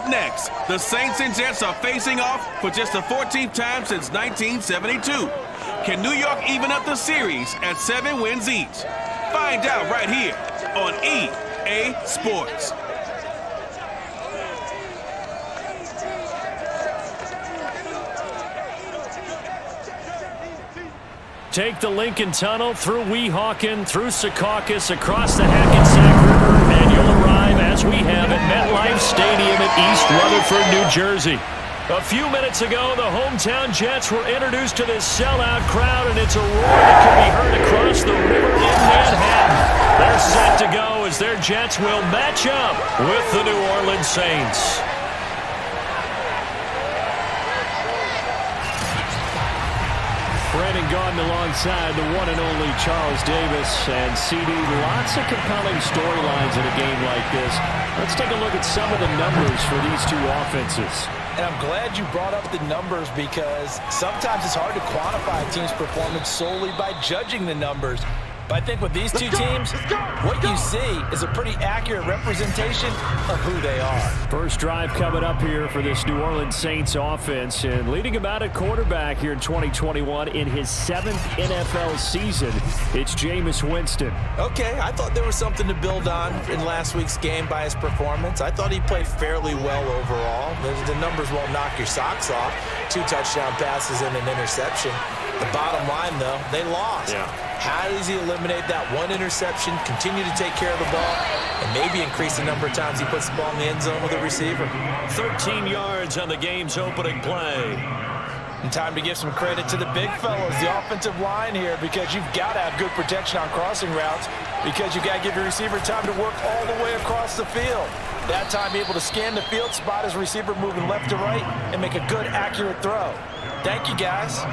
Up next, the Saints and Jets are facing off for just the 14th time since 1972. Can New York even up the series at 7 wins each? Find out right here on EA Sports. Take the Lincoln Tunnel through Weehawken, through Secaucus, across the Hackensack River, and you'll arrive, as we have, at MetLife Stadium in East Rutherford, New Jersey. A few minutes ago, the hometown Jets were introduced to this sellout crowd, and it's a roar that can be heard across the river in Manhattan. They're set to go as their Jets will match up with the New Orleans Saints. Brandon Gaudin alongside the one and only Charles Davis. And CD, lots of compelling storylines in a game like this. Let's take a look at some of the numbers for these two offenses. And I'm glad you brought up the numbers because sometimes it's hard to quantify a team's performance solely by judging the numbers. But I think with these two teams, what you see is a pretty accurate representation of who they are. First drive coming up here for this New Orleans Saints offense. And leading about at quarterback here in 2021 in his 7th NFL season, it's Jameis Winston. Okay, I thought there was something to build on in last week's game by his performance. I thought he played fairly well overall. The numbers won't knock your socks off. 2 touchdown passes and an interception. The bottom line, though, they lost. Yeah. How does he eliminate that one interception, continue to take care of the ball, and maybe increase the number of times he puts the ball in the end zone with a receiver? 13 yards on the game's opening play. And time to give some credit to the big fellas, the offensive line here, because you've got to have good protection on crossing routes because you've got to give your receiver time to work all the way across the field. That time able to scan the field, spot his receiver moving left to right, and make a good, accurate throw. Thank you, guys.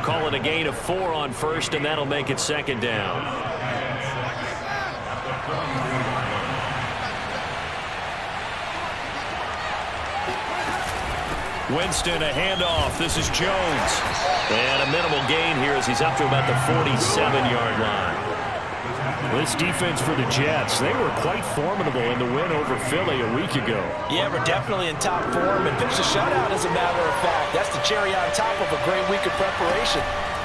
Call it a gain of 4 on first, and that'll make it second down. Winston, a handoff. This is Jones. And a minimal gain here as he's up to about the 47-yard line. This defense for the Jets, they were quite formidable in the win over Philly a week ago. Yeah, we're definitely in top form and finished a shutout, as a matter of fact. That's the cherry on top of a great week of preparation.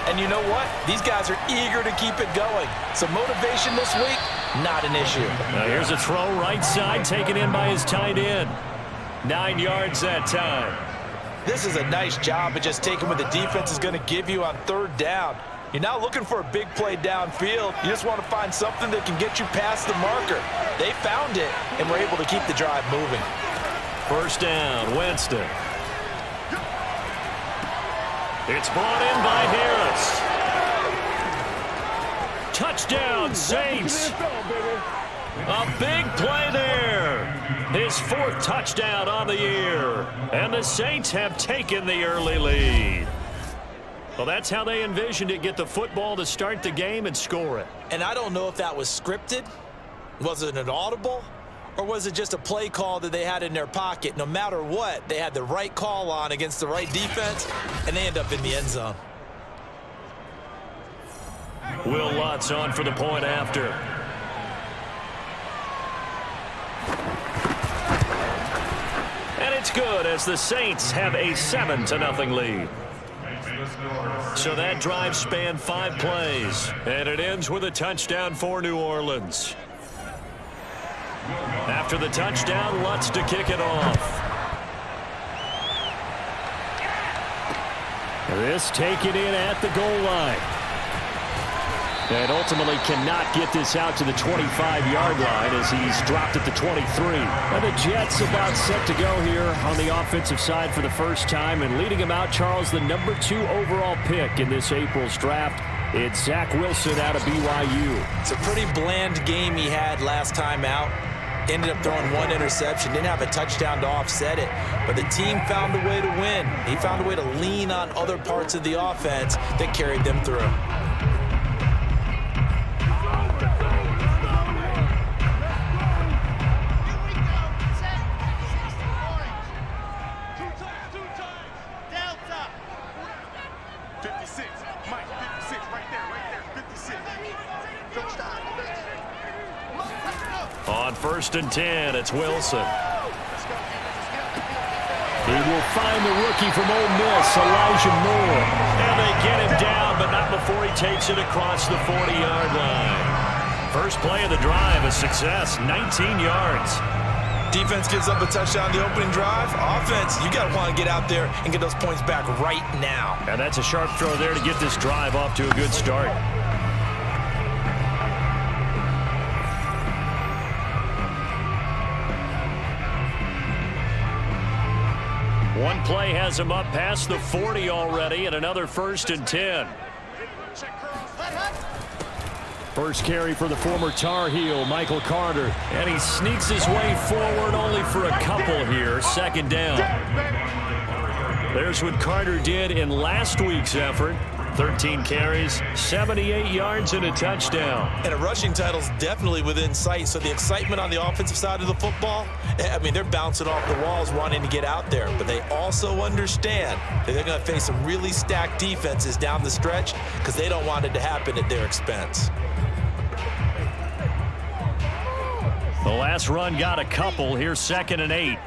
And you know what? These guys are eager to keep it going. So motivation this week, not an issue. Now here's a throw right side taken in by his tight end. 9 yards that time. This is a nice job of just taking what the defense is going to give you on 3rd down. You're not looking for a big play downfield. You just want to find something that can get you past the marker. They found it and were able to keep the drive moving. First down, Winston. It's brought in by Harris. Touchdown, Saints. A big play there. His 4th touchdown on the year. And the Saints have taken the early lead. Well, that's how they envisioned it, get the football to start the game and score it. And I don't know if that was scripted. Was it an audible? Or was it just a play call that they had in their pocket? No matter what, they had the right call on against the right defense, and they end up in the end zone. Will Lutz on for the point after. And it's good as the Saints have a 7-0 lead. So that drive spanned 5 plays, and it ends with a touchdown for New Orleans. After the touchdown, Lutz to kick it off. This taken in at the goal line. And ultimately cannot get this out to the 25-yard line as he's dropped at the 23. And the Jets about set to go here on the offensive side for the first time. And leading him out, Charles, the number 2 overall pick in this April's draft. It's Zach Wilson out of BYU. It's a pretty bland game he had last time out. Ended up throwing 1 interception. Didn't have a touchdown to offset it. But the team found a way to win. He found a way to lean on other parts of the offense that carried them through. On 1st and 10, it's Wilson. He will find the rookie from Ole Miss, Elijah Moore. And they get him down, but not before he takes it across the 40-yard line. First play of the drive, a success, 19 yards. Defense gives up a touchdown the opening drive. Offense, you got to want to get out there and get those points back right now. And that's a sharp throw there to get this drive off to a good start. One play has him up past the 40 already, and another 1st and 10. First carry for the former Tar Heel, Michael Carter. And he sneaks his way forward only for a couple here. 2nd down. There's what Carter did in last week's effort. 13 carries, 78 yards, and a touchdown. And a rushing title's definitely within sight, so the excitement on the offensive side of the football, I mean, they're bouncing off the walls wanting to get out there, but they also understand that they're going to face some really stacked defenses down the stretch because they don't want it to happen at their expense. The last run got a couple. Here's 2nd and 8.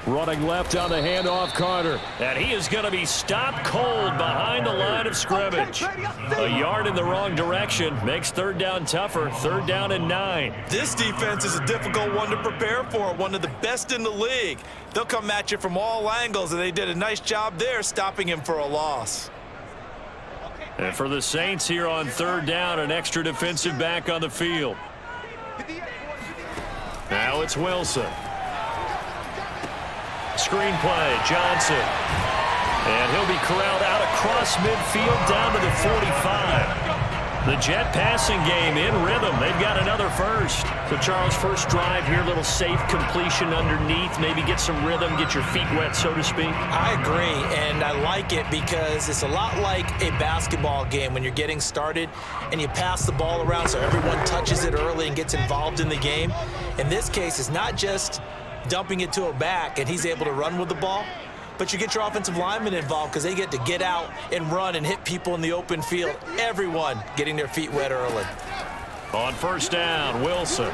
Running left on the handoff, Carter. And he is going to be stopped cold behind the line of scrimmage. A yard in the wrong direction makes 3rd down tougher. 3rd down and 9. This defense is a difficult one to prepare for, one of the best in the league. They'll come at you from all angles, and they did a nice job there stopping him for a loss. And for the Saints here on 3rd down, an extra defensive back on the field. Now it's Wilson. Screen play, Johnson. And he'll be corralled out across midfield down to the 45. The Jet passing game in rhythm. They've got another first. So, Charles, first drive here, little safe completion underneath. Maybe get some rhythm, get your feet wet, so to speak. I agree, and I like it because it's a lot like a basketball game when you're getting started and you pass the ball around so everyone touches it early and gets involved in the game. In this case, it's not just dumping it to a back and he's able to run with the ball, but you get your offensive linemen involved because they get to get out and run and hit people in the open field. Everyone getting their feet wet early. On 1st down, Wilson.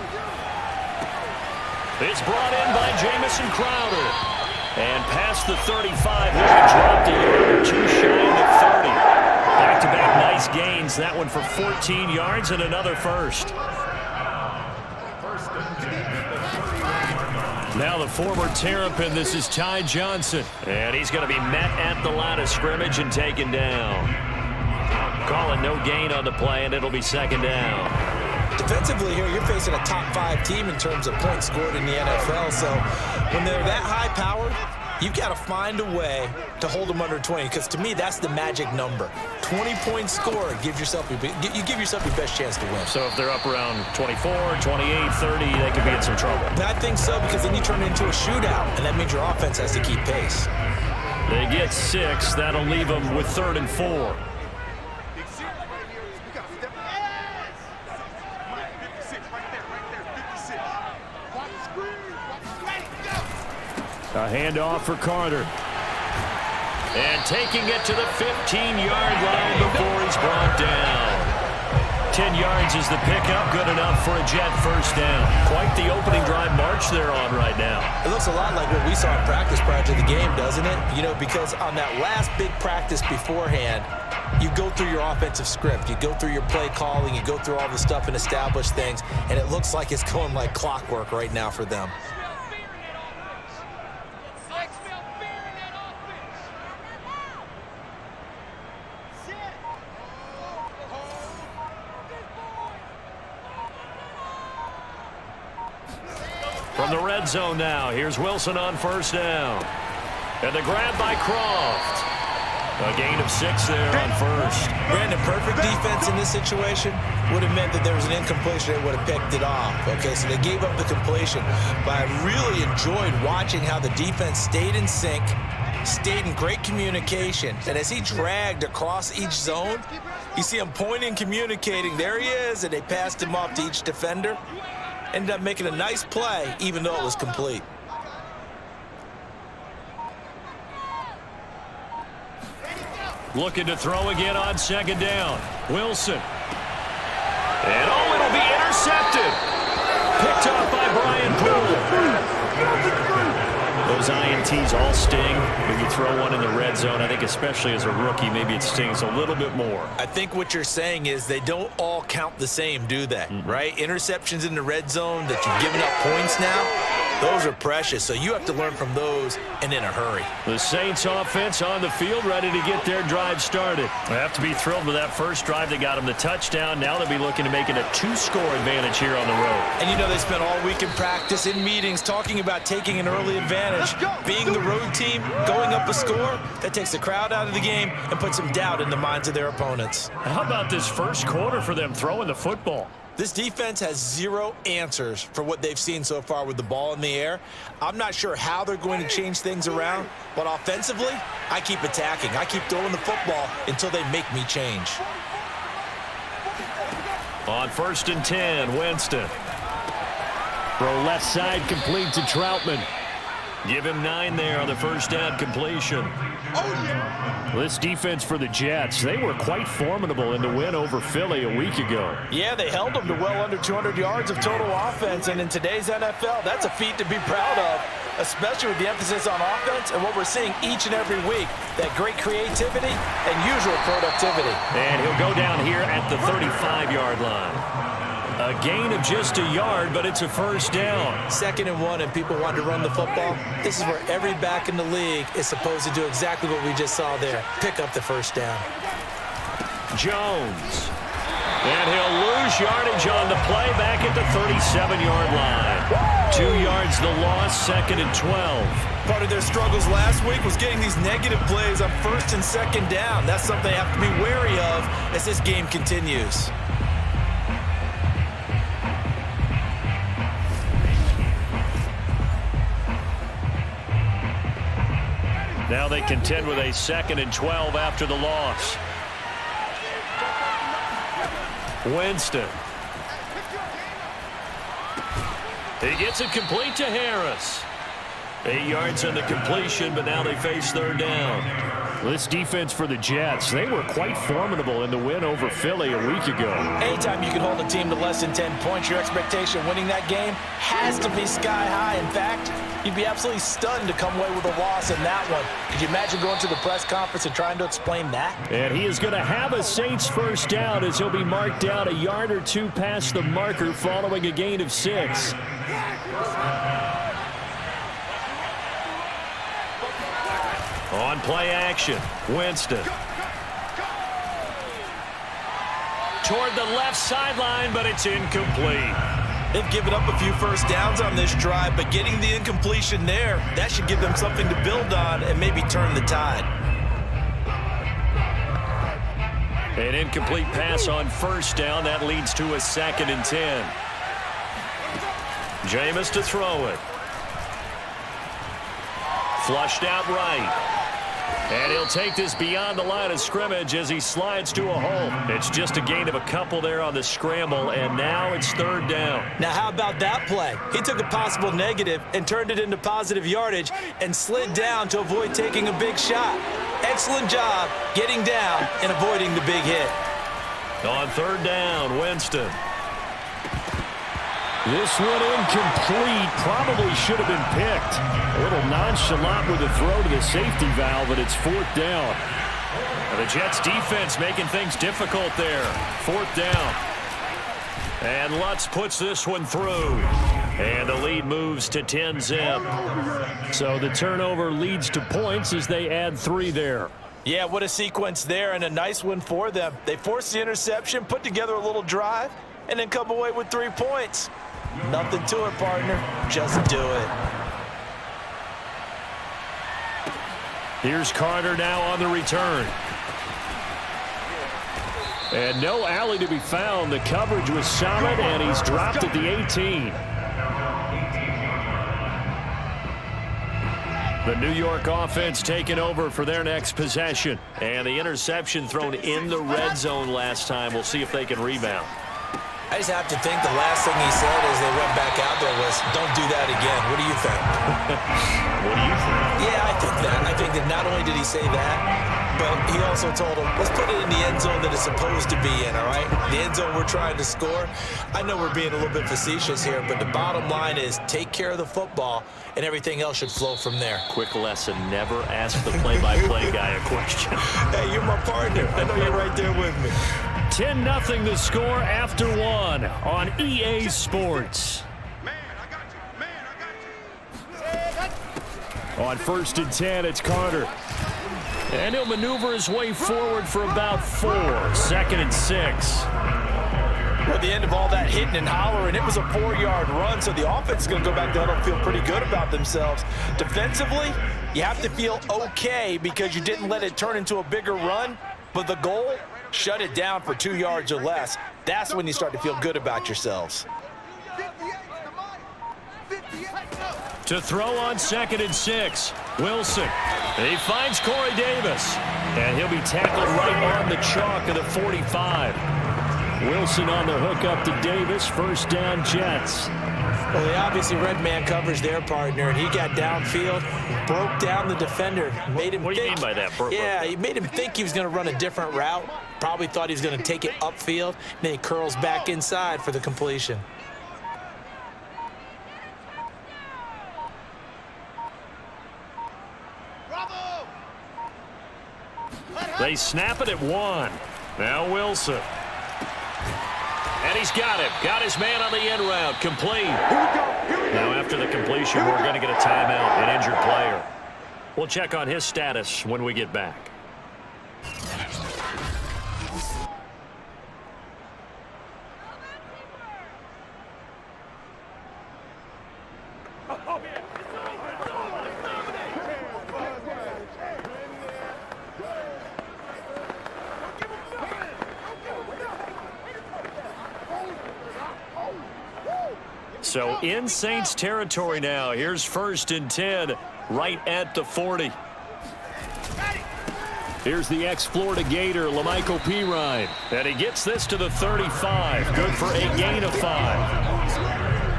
It's brought in by Jamison Crowder. And past the 35, he'll be dropped a yard or two shy of the 30. Back-to-back nice gains. That one for 14 yards and another first. Now the former Terrapin, this is Ty Johnson. And he's going to be met at the line of scrimmage and taken down. Calling no gain on the play, and it'll be 2nd down. Defensively here, you're facing a top 5 team in terms of points scored in the NFL. So when they're that high powered, you've got to find a way to hold them under 20, because to me, that's the magic number. 20 points scored, you give yourself your best chance to win. So if they're up around 24, 28, 30, they could be in some trouble. I think so, because then you turn it into a shootout, and that means your offense has to keep pace. They get 6. That'll leave them with 3rd and 4. A handoff for Carter. And taking it to the 15-yard line before he's brought down. 10 yards is the pickup, good enough for a Jet first down. Quite the opening drive march they're on right now. It looks a lot like what we saw in practice prior to the game, doesn't it? You know, because on that last big practice beforehand, you go through your offensive script, you go through your play calling, you go through all the stuff and establish things, and it looks like it's going like clockwork right now for them. From the red zone now, here's Wilson on 1st down. And the grab by Croft. A gain of 6 there on 1st. Brandon, perfect defense in this situation would have meant that there was an incompletion. They would have picked it off. Okay, so they gave up the completion. But I really enjoyed watching how the defense stayed in sync, stayed in great communication. And as he dragged across each zone, you see him pointing, communicating. There he is, and they passed him off to each defender. Ended up making a nice play, even though it was complete. Looking to throw again on 2nd down. Wilson. And it'll be intercepted. Picked off by Brian Poole. Those INTs all sting when you throw one in the red zone. I think especially as a rookie, maybe it stings a little bit more. I think what you're saying is they don't all count the same, do they? Right? Interceptions in the red zone that you've given up points now, those are precious. So you have to learn from those and in a hurry. The Saints offense on the field ready to get their drive started. They have to be thrilled with that first drive. They got them the touchdown. Now they'll be looking to make it a 2-score advantage here on the road. And you know they spent all week in practice, in meetings, talking about taking an early advantage. Being the road team, going up a score, that takes the crowd out of the game and puts some doubt in the minds of their opponents. How about this first quarter for them throwing the football? This defense has zero answers for what they've seen so far with the ball in the air. I'm not sure how they're going to change things around, but offensively, I keep attacking. I keep throwing the football until they make me change. On 1st and 10, Winston. Throw left side complete to Troutman. Give him 9 there on the first down completion. This defense for the Jets, they were quite formidable in the win over Philly a week ago. Yeah, they held them to well under 200 yards of total offense, and in today's NFL, that's a feat to be proud of, especially with the emphasis on offense and what we're seeing each and every week, that great creativity and usual productivity. And he'll go down here at the 35-yard line. A gain of just a yard, but it's a first down. 2nd and 1, and people want to run the football. This is where every back in the league is supposed to do exactly what we just saw there. Pick up the first down. Jones. And he'll lose yardage on the play back at the 37-yard line. 2 yards the loss, 2nd and 12. Part of their struggles last week was getting these negative plays on 1st and 2nd down. That's something they have to be wary of as this game continues. Now they contend with a 2nd and 12 after the loss. Winston. He gets it complete to Harris. 8 yards on the completion, but now they face 3rd down. This defense for the Jets, they were quite formidable in the win over Philly a week ago. Anytime you can hold a team to less than 10 points, your expectation of winning that game has to be sky high. In fact, you'd be absolutely stunned to come away with a loss in that one. Could you imagine going to the press conference and trying to explain that? And he is going to have a Saints first down as he'll be marked down a yard or 2 past the marker following a gain of 6. On play action, Winston. Toward the left sideline, but it's incomplete. They've given up a few first downs on this drive, but getting the incompletion there, that should give them something to build on and maybe turn the tide. An incomplete pass on first down. That leads to a 2nd and 10. Jameis to throw it. Flushed out right. And he'll take this beyond the line of scrimmage as he slides to a hole. It's just a gain of a couple there on the scramble, and now it's 3rd down. Now, how about that play? He took a possible negative and turned it into positive yardage and slid down to avoid taking a big shot. Excellent job getting down and avoiding the big hit. On 3rd down, Winston. This one incomplete. Probably should have been picked. A little nonchalant with the throw to the safety valve, but it's 4th down. And the Jets defense making things difficult there. 4th down. And Lutz puts this one through. And the lead moves to 10-zip. So the turnover leads to points as they add 3 there. Yeah, what a sequence there, and a nice one for them. They forced the interception, put together a little drive, and then come away with 3 points. Nothing to it, partner. Just do it. Here's Carter now on the return. And no alley to be found. The coverage was solid, and he's dropped at the 18. The New York offense taking over for their next possession. And the interception thrown in the red zone last time. We'll see if they can rebound. I just have to think the last thing he said as they went back out there was, don't do that again. What do you think? What do you think? Yeah, I think that. I think that not only did he say that, but he also also told him, let's put it in the end zone that it's supposed to be in, all right? The end zone we're trying to score. I know we're being a little bit facetious here, but the bottom line is take care of the football, and everything else should flow from there. Quick lesson, never ask the play-by-play guy a question. Hey, you're my partner. I know you're right there with me. 10-0 the score after one on EA Sports. On 1st and 10, it's Carter. And he'll maneuver his way forward for about 4. 2nd and 6. At the end of all that hitting and hollering, it was a 4-yard run, so the offense is going to go back down and feel pretty good about themselves. Defensively, you have to feel okay because you didn't let it turn into a bigger run, but the goal, shut it down for 2 yards or less. That's when you start to feel good about yourselves. To throw on 2nd and 6, Wilson. He finds Corey Davis, and he'll be tackled right on the chalk of the 45. Wilson on the hook up to Davis. 1st down, Jets. Well, they obviously read man coverage their partner, and he got downfield, broke down the defender, made him What do you mean by that? Yeah, he made him think he was going to run a different route. Probably thought he was going to take it upfield. Then he curls back inside for the completion. They snap it at 1. Now Wilson. And he's got him. Got his man on the end route. Complete. Now after the completion, we're going to get a timeout, an injured player. We'll check on his status when we get back. So in Saints territory now. Here's 1st and 10 right at the 40. Here's the ex-Florida Gator, Lamichael Pirine. And he gets this to the 35. Good for a gain of 5.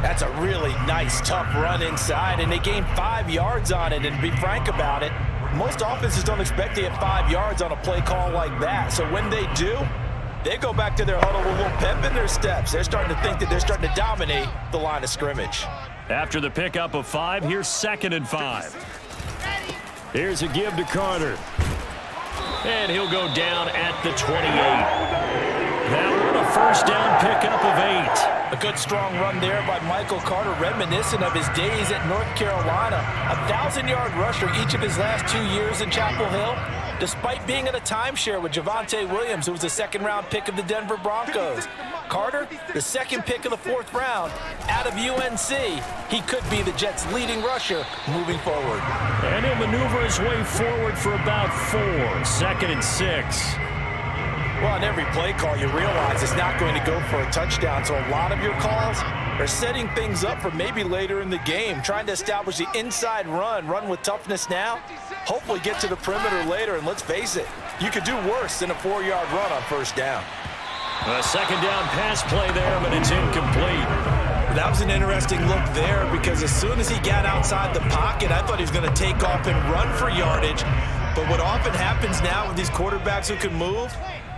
That's a really nice, tough run inside, and they gained 5 yards on it. And to be frank about it, most offenses don't expect to get 5 yards on a play call like that. So when they do, they go back to their huddle with a little pep in their steps. They're starting to think that they're starting to dominate the line of scrimmage. After the pickup of 5, here's 2nd and 5. Here's a give to Carter. And he'll go down at the 28. That one a 1st down pickup of 8. A good strong run there by Michael Carter, reminiscent of his days at North Carolina. A 1,000-yard rusher each of his last 2 years in Chapel Hill, despite being in a timeshare with Javonte Williams, who was a 2nd-round pick of the Denver Broncos. Carter, the 2nd pick of the 4th round out of UNC. He could be the Jets' leading rusher moving forward. And he'll maneuver his way forward for about 4. 2nd and 6. Well, on every play call, you realize it's not going to go for a touchdown, so a lot of your calls are setting things up for maybe later in the game, trying to establish the inside run with toughness now, hopefully get to the perimeter later, and let's face it, you could do worse than a 4-yard run on 1st down. A 2nd down pass play there, but it's incomplete. That was an interesting look there because as soon as he got outside the pocket, I thought he was going to take off and run for yardage. But what often happens now with these quarterbacks who can move,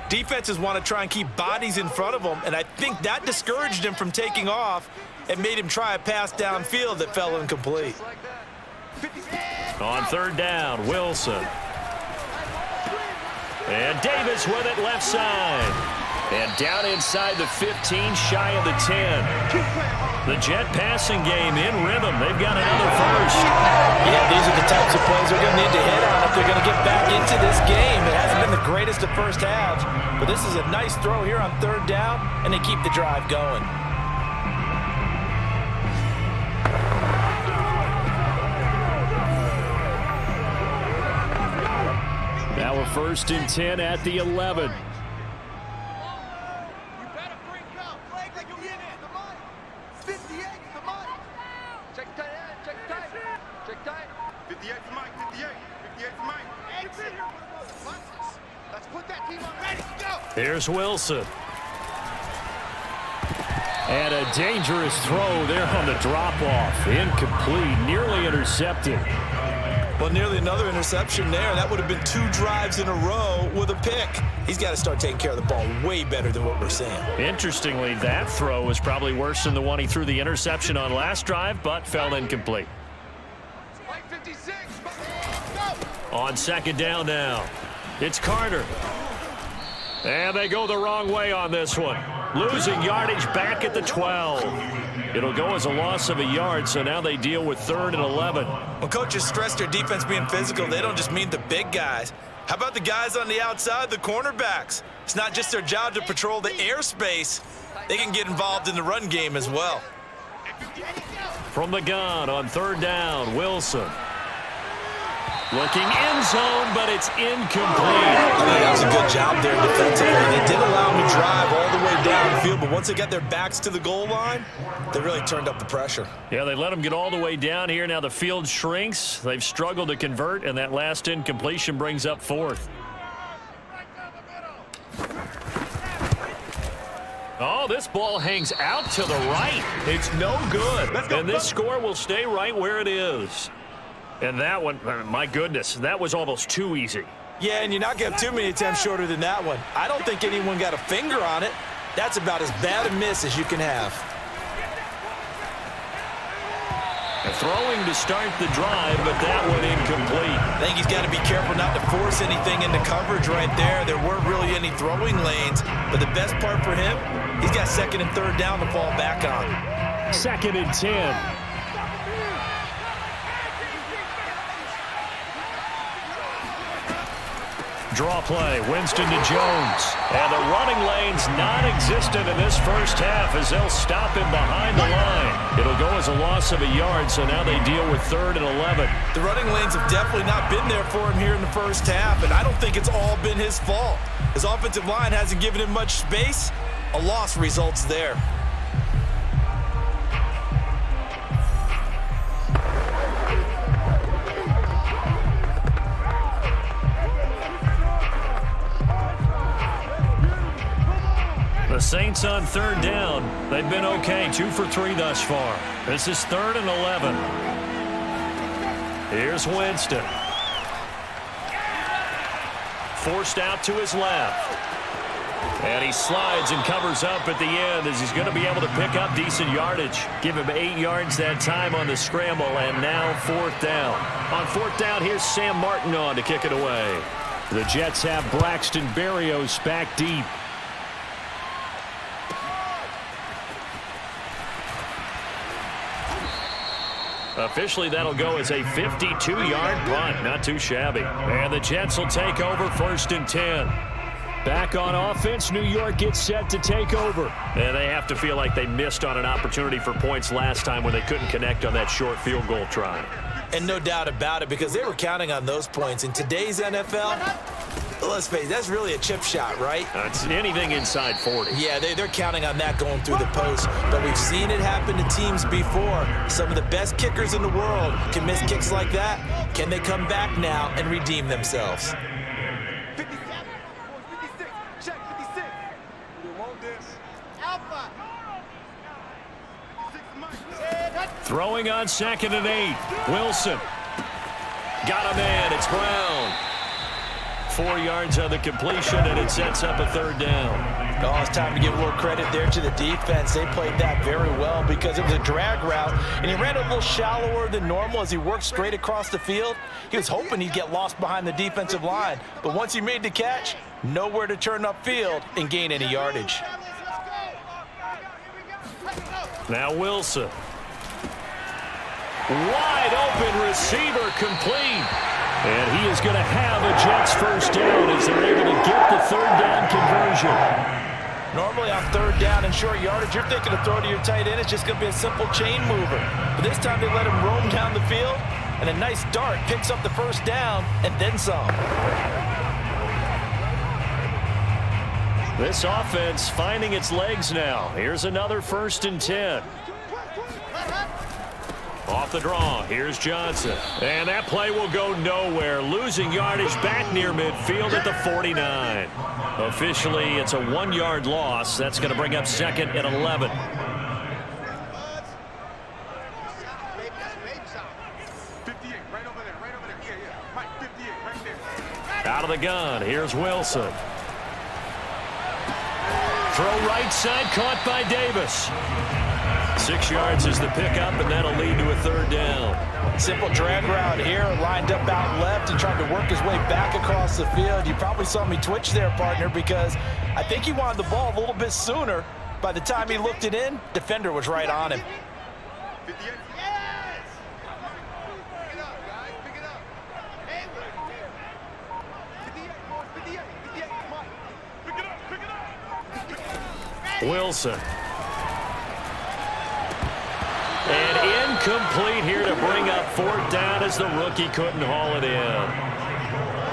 defenses want to try and keep bodies in front of them, and I think that discouraged him from taking off and made him try a pass downfield that fell incomplete. On 3rd down, Wilson. And Davis with it left side. And down inside the 15, shy of the 10. The Jet passing game in rhythm. They've got another 1st. Yeah, these are the types of plays they're going to need to hit on if they're going to get back into this game. It hasn't been the greatest of first halves, but this is a nice throw here on 3rd down, and they keep the drive going. Now a 1st and 10 at the 11. Here's Wilson. And a dangerous throw there on the drop-off. Incomplete, nearly intercepted. Well, nearly another interception there. That would have been 2 drives in a row with a pick. He's got to start taking care of the ball way better than what we're seeing. Interestingly, that throw was probably worse than the one he threw the interception on last drive, but fell incomplete. On second down now, it's Carter. And they go the wrong way on this one. Losing yardage back at the 12. It'll go as a loss of a yard, so now they deal with 3rd and 11. When coaches stress their defense being physical, they don't just mean the big guys. How about the guys on the outside, the cornerbacks? It's not just their job to patrol the airspace. They can get involved in the run game as well. From the gun on 3rd down, Wilson. Looking end zone, but it's incomplete. That was a good job there defensively. They did allow him to drive all the way downfield, but once they got their backs to the goal line, they really turned up the pressure. Yeah, they let him get all the way down here. Now the field shrinks. They've struggled to convert, and that last incompletion brings up 4th. Oh, this ball hangs out to the right. It's no good. And this score will stay right where it is. And that one, my goodness, that was almost too easy. Yeah, and you're not going to have too many attempts shorter than that one. I don't think anyone got a finger on it. That's about as bad a miss as you can have. Throwing to start the drive, but that one incomplete. I think he's got to be careful not to force anything into coverage right there. There weren't really any throwing lanes, but the best part for him, he's got 2nd and 3rd down to fall back on. 2nd and 10. Draw play, Winston to Jones. And the running lane's non-existent in this first half as they'll stop him behind the line. It'll go as a loss of a yard, so now they deal with 3rd and 11. The running lanes have definitely not been there for him here in the first half, and I don't think it's all been his fault. His offensive line hasn't given him much space. A loss results there. The Saints on 3rd down. They've been okay, 2 for 3 thus far. This is 3rd and 11. Here's Winston. Forced out to his left. And he slides and covers up at the end as he's going to be able to pick up decent yardage. Give him 8 yards that time on the scramble, and now 4th down. On 4th down, here's Sam Martin on to kick it away. The Jets have Braxton Berrios back deep. Officially, that'll go as a 52-yard punt. Not too shabby. And the Jets will take over 1st and 10. Back on offense, New York gets set to take over. And they have to feel like they missed on an opportunity for points last time when they couldn't connect on that short field goal try. And no doubt about it, because they were counting on those points. In today's NFL, let's face it, that's really a chip shot, right? It's anything inside 40. Yeah, they're counting on that going through the post. But we've seen it happen to teams before. Some of the best kickers in the world can miss kicks like that. Can they come back now and redeem themselves? 57, 56, check 56. You want this? Alpha. Throwing on 2nd and 8. Wilson. Got a man. It's Brown. 4 yards on the completion, and it sets up a 3rd down. Oh, it's time to give a little credit there to the defense. They played that very well because it was a drag route, and he ran a little shallower than normal as he worked straight across the field. He was hoping he'd get lost behind the defensive line, but once he made the catch, nowhere to turn upfield and gain any yardage. Now Wilson. Wide open receiver complete. And he is going to have a Jets 1st down as they're able to get the 3rd down conversion. Normally on 3rd down and short yardage, you're thinking to throw to your tight end. It's just going to be a simple chain mover. But this time they let him roam down the field, and a nice dart picks up the 1st down and then some. This offense finding its legs now. Here's another 1st and 10. Off the draw, here's Johnson. And that play will go nowhere. Losing yardage back near midfield at the 49. Officially, it's a 1-yard loss. That's going to bring up 2nd and 11. Out of the gun, here's Wilson. Throw right side, caught by Davis. 6 yards is the pickup, and that'll lead to a third down. Simple drag route here, lined up out left and tried to work his way back across the field. You probably saw me twitch there, partner, because I think he wanted the ball a little bit sooner. By the time he looked it in, defender was right on him. 58. Yes! Pick it up, guys. Pick it up. Hey, 58, boys. 58. 58. Come on. Pick it up. Pick it up. Wilson. And incomplete here to bring up fourth down as the rookie couldn't haul it in.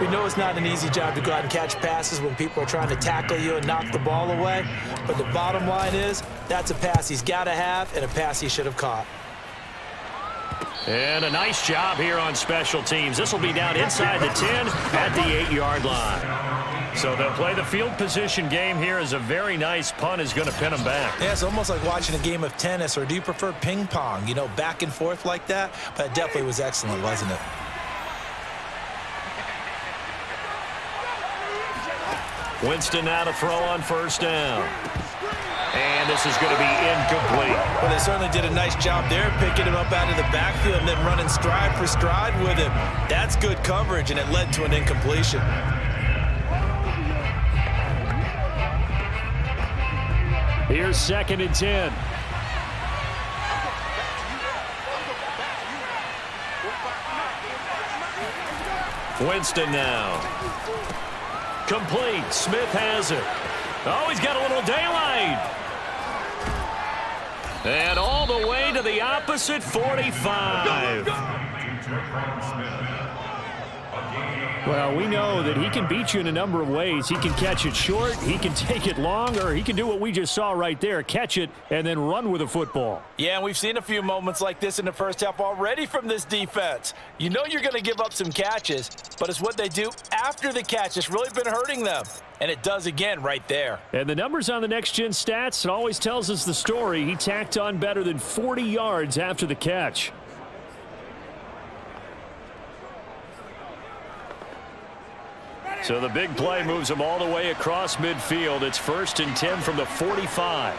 We know it's not an easy job to go out and catch passes when people are trying to tackle you and knock the ball away. But the bottom line is that's a pass he's got to have and a pass he should have caught. And a nice job here on special teams. This will be down inside the 10 at the 8-yard line. So they'll play the field position game here as a very nice punt is going to pin them back. Yeah, it's almost like watching a game of tennis, or do you prefer ping pong? You know, back and forth like that? But it definitely was excellent, wasn't it? Winston now to throw on first down. And this is going to be incomplete. Well, they certainly did a nice job there, picking him up out of the backfield and then running stride for stride with him. That's good coverage, and it led to an incompletion. Here's 2nd and 10. Winston now. Complete. Smith has it. Oh, he's got a little daylight. And all the way to the opposite 45. Well, we know that he can beat you in a number of ways. He can catch it short, he can take it long, or he can do what we just saw right there, catch it and then run with the football. Yeah, and we've seen a few moments like this in the first half already from this defense. You know you're going to give up some catches, but it's what they do after the catch that's really been hurting them. And it does again right there. And the numbers on the next-gen stats, it always tells us the story. He tacked on better than 40 yards after the catch. So the big play moves him all the way across midfield. It's 1st and 10 from the 45.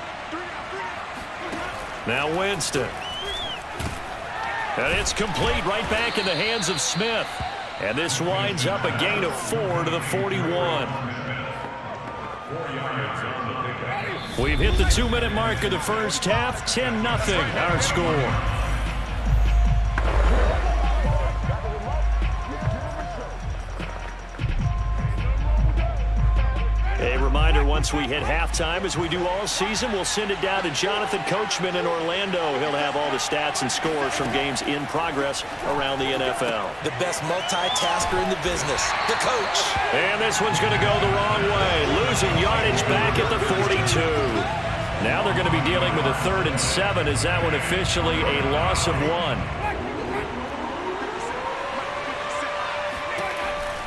Now Winston. And it's complete right back in the hands of Smith. And this winds up a gain of 4 to the 41. We've hit the 2-minute mark of the first half. 10-0 our score. A reminder, once we hit halftime, as we do all season, we'll send it down to Jonathan Coachman in Orlando. He'll have all the stats and scores from games in progress around the NFL. The best multitasker in the business, the coach. And this one's going to go the wrong way, losing yardage back at the 42. Now they're going to be dealing with a 3rd and 7. Is that one officially a loss of 1?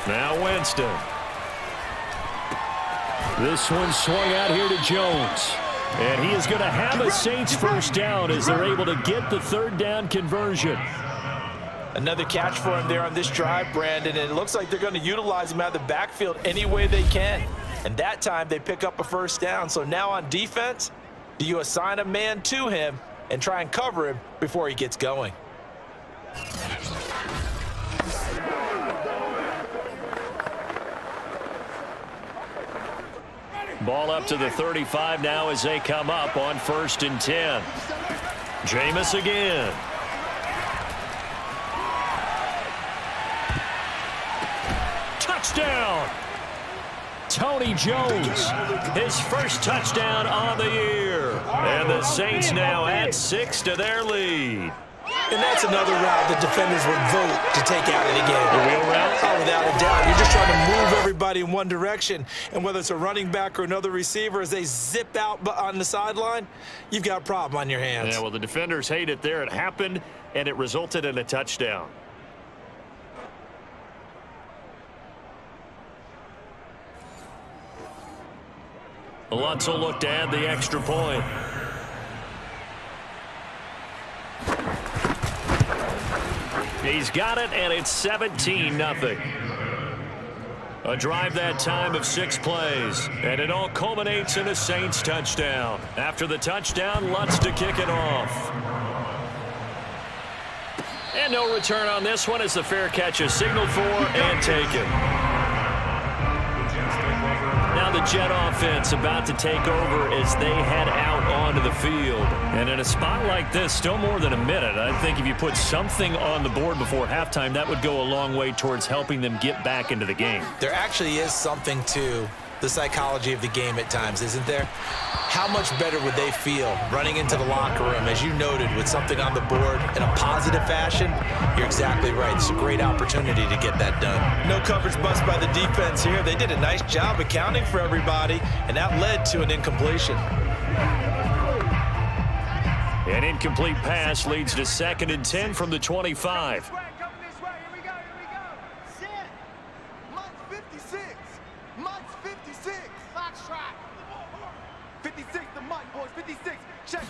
Now Winston. This one swung out here to Jones. And he is going to have a Saints first down as they're able to get the 3rd down conversion. Another catch for him there on this drive, Brandon, and it looks like they're going to utilize him out of the backfield any way they can. And that time they pick up a first down. So now on defense, do you assign a man to him and try and cover him before he gets going? Ball up to the 35 now as they come up on 1st and 10. Jameis again. Touchdown! Tony Jones, his first touchdown on the year. And the Saints now add 6 to their lead. And that's another route the defenders would vote to take out of the game. The wheel route? Oh, without a doubt. You're just trying to move everybody in one direction. And whether it's a running back or another receiver, as they zip out on the sideline, you've got a problem on your hands. Yeah, well, the defenders hate it there. It happened, and it resulted in a touchdown. Lutz will look to add the extra point. He's got it, and it's 17-0. A drive that time of 6 plays, and it all culminates in a Saints touchdown. After the touchdown, Lutz to kick it off. And no return on this one as the fair catch is signaled for and taken. Now the Jet offense about to take over as they head out onto the field. And in a spot like this, still more than a minute, I think if you put something on the board before halftime, that would go a long way towards helping them get back into the game. There actually is something to the psychology of the game at times, isn't there? How much better would they feel running into the locker room, as you noted, with something on the board in a positive fashion? You're exactly right. It's a great opportunity to get that done. No coverage bust by the defense here. They did a nice job accounting for everybody, and that led to an incompletion. An incomplete pass leads to 2nd and 10 from the 25. Come this way. Here we go. Sit. Mud's 56. Mud's 56. Foxtrot. 56 the mud, boys. 56. Check.